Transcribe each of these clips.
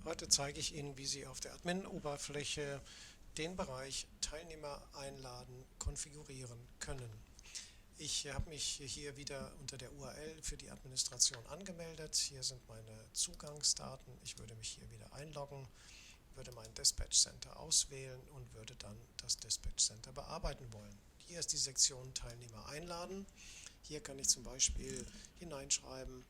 Heute zeige ich Ihnen, wie Sie auf der Admin-Oberfläche den Bereich Teilnehmer einladen konfigurieren können. Ich habe mich hier wieder unter der URL für die Administration angemeldet. Hier sind meine Zugangsdaten. Ich würde mich hier wieder einloggen, würde mein Dispatch Center auswählen und würde dann das Dispatch Center bearbeiten wollen. Hier ist die Sektion Teilnehmer einladen. Hier kann ich zum Beispiel hineinschreiben,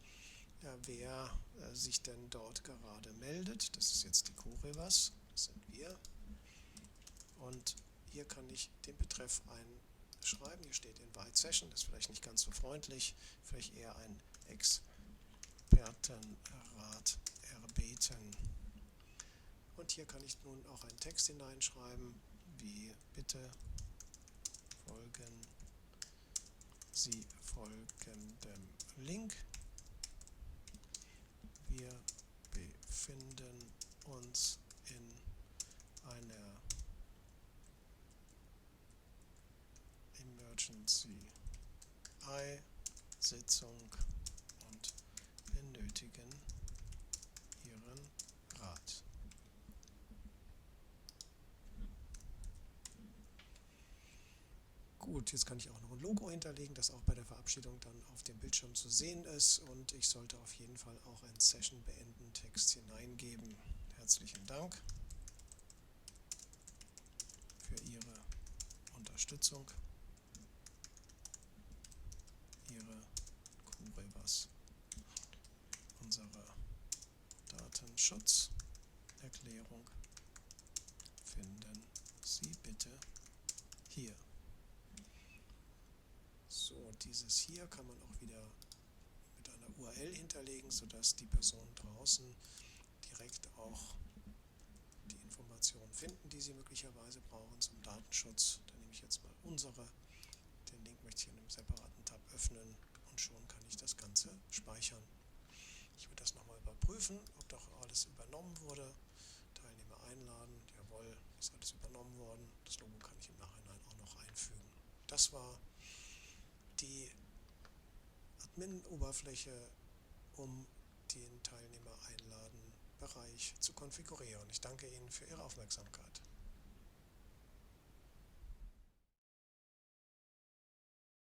wer sich denn dort gerade meldet. Das ist jetzt die CoRevas, das sind wir. Und hier kann ich den Betreff einschreiben. Hier steht Invite Session, das ist vielleicht nicht ganz so freundlich, vielleicht eher ein Expertenrat erbeten. Und hier kann ich nun auch einen Text hineinschreiben, wie bitte folgen Sie folgendem Link. Wir befinden uns in einer Emergency-Sitzung und benötigen Ihren Rat. Gut, jetzt kann ich auch noch ein Logo hinterlegen, das auch bei der Verabschiedung dann auf dem Bildschirm zu sehen ist, und ich sollte auf jeden Fall auch einen Session-Beenden-Text hineingeben. Herzlichen Dank für Ihre Unterstützung, Ihre CoRevas, unsere Datenschutzerklärung finden Sie bitte hier. So, dieses hier kann man auch wieder mit einer URL hinterlegen, sodass die Personen draußen direkt auch die Informationen finden, die sie möglicherweise brauchen zum Datenschutz. Da nehme ich jetzt mal unsere. Den Link möchte ich in einem separaten Tab öffnen und schon kann ich das Ganze speichern. Ich würde das nochmal überprüfen, ob doch alles übernommen wurde. Teilnehmer einladen, jawohl, ist alles übernommen worden. Das Logo kann ich im Nachhinein auch noch einfügen. Das war die Admin-Oberfläche, um den Teilnehmer einladen Bereich zu konfigurieren. Ich danke Ihnen für Ihre Aufmerksamkeit.